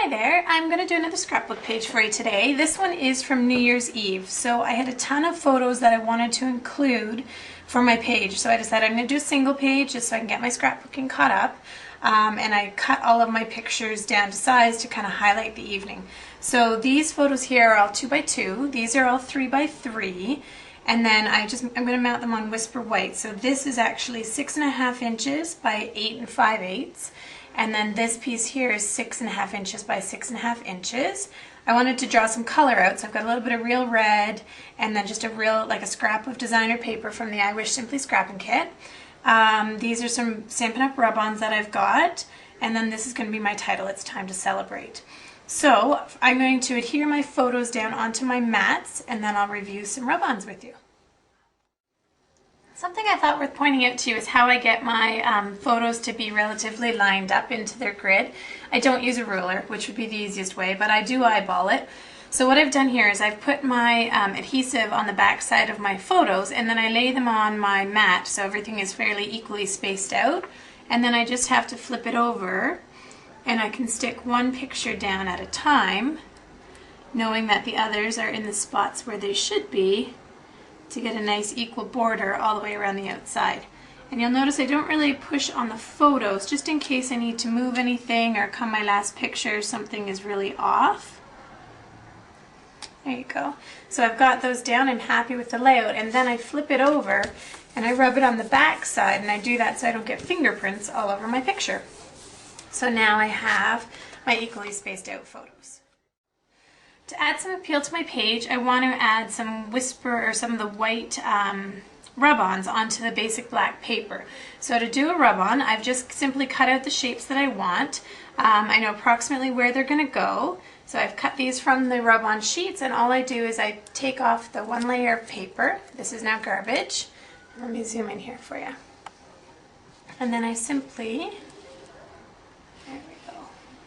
Hi there, I'm going to do another scrapbook page for you today. This one is from New Year's Eve. So I had a ton of photos that I wanted to include for my page. So I decided I'm going to do a single page just so I can get my scrapbooking caught up. And I cut all of my pictures down to size to kind of highlight the evening. So these photos here are all 2x2. These are all 3x3. And then I'm going to mount them on Whisper White. So this is actually 6.5 inches by 8 5/8. And then this piece here is 6.5 inches by 6.5 inches. I wanted to draw some color out, so I've got a little bit of real red and then just like a scrap of designer paper from the I Wish Simply Scrapping Kit. These are some Stampin' Up! Rub-ons that I've got, and then this is going to be my title, It's Time to Celebrate. So I'm going to adhere my photos down onto my mats, and then I'll review some rub-ons with you. Something I thought worth pointing out to you is how I get my photos to be relatively lined up into their grid. I don't use a ruler, which would be the easiest way, but I do eyeball it. So what I've done here is I've put my adhesive on the back side of my photos, and then I lay them on my mat so everything is fairly equally spaced out. And then I just have to flip it over, and I can stick one picture down at a time, knowing that the others are in the spots where they should be, to get a nice equal border all the way around the outside. And you'll notice I don't really push on the photos, just in case I need to move anything or come my last picture something is really off. There you go. So I've got those down, I'm happy with the layout, and then I flip it over and I rub it on the back side, and I do that so I don't get fingerprints all over my picture. So now I have my equally spaced out photos. To add some appeal to my page, I want to add some Whisper or some of the white rub-ons onto the basic black paper. So to do a rub-on, I've just simply cut out the shapes that I want. I know approximately where they're going to go. So I've cut these from the rub-on sheets, and all I do is I take off the one layer of paper. This is now garbage. Let me zoom in here for you. And then I simply, there we go,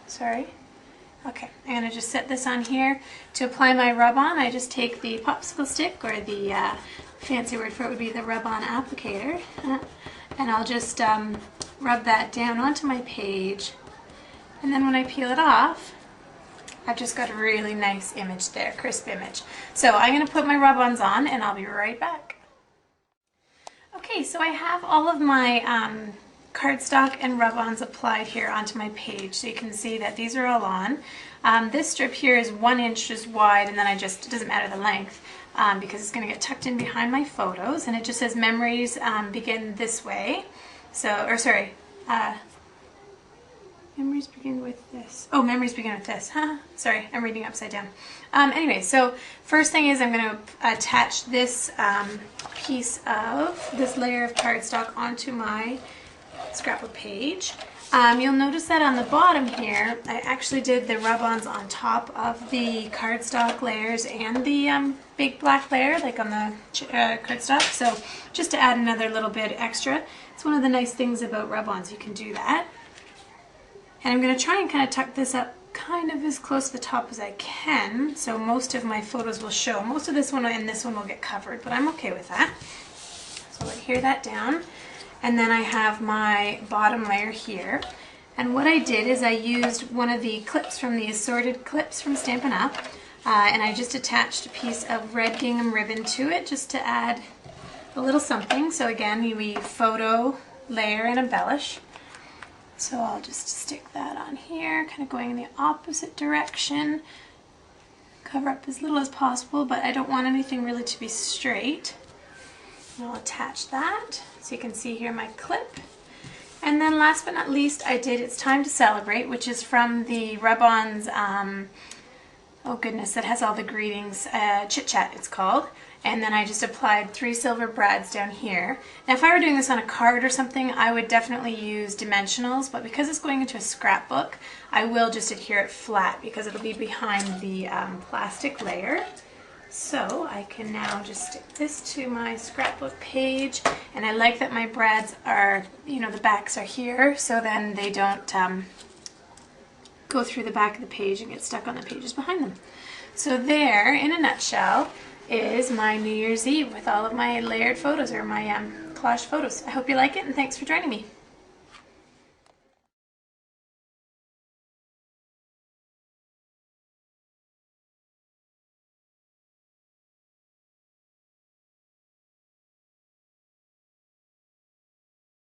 sorry. Okay, I'm going to just set this on here. To apply my rub-on, I just take the popsicle stick, or the fancy word for it would be the rub-on applicator, and I'll just rub that down onto my page, and then when I peel it off, I've just got a really nice image there, crisp image. So I'm going to put my rub-ons on, and I'll be right back. Okay, so I have all of my cardstock and rub-ons applied here onto my page, so you can see that these are all on. This strip here is 1 inch just wide, and then it doesn't matter the length because it's going to get tucked in behind my photos, and it just says memories begin this way. So, or sorry, memories begin with this. Oh, memories begin with this. Sorry, I'm reading upside down. Anyway, so first thing is I'm going to attach this piece of this layer of cardstock onto my scrapbook page. You'll notice that on the bottom here, I actually did the rub-ons on top of the cardstock layers and the big black layer, like on the cardstock. So just to add another little bit extra. It's one of the nice things about rub-ons, you can do that. And I'm going to try and kind of tuck this up kind of as close to the top as I can, so most of my photos will show. Most of this one and this one will get covered, but I'm okay with that. So I'll adhere that down. And then I have my bottom layer here. And what I did is I used one of the clips from the assorted clips from Stampin' Up! And I just attached a piece of red gingham ribbon to it just to add a little something. So again, we photo, layer, and embellish. So I'll just stick that on here, kind of going in the opposite direction. Cover up as little as possible, but I don't want anything really to be straight. And I'll attach that. So you can see here my clip. And then last but not least, I did It's Time to Celebrate, which is from the rub-ons, oh goodness, that has all the greetings, Chit Chat it's called. And then I just applied 3 silver brads down here. Now if I were doing this on a card or something, I would definitely use dimensionals, but because it's going into a scrapbook, I will just adhere it flat because it'll be behind the plastic layer. So I can now just stick this to my scrapbook page, and I like that my brads are, you know, the backs are here, so then they don't go through the back of the page and get stuck on the pages behind them. So there, in a nutshell, is my New Year's Eve with all of my layered photos, or my collage photos. I hope you like it, and thanks for joining me.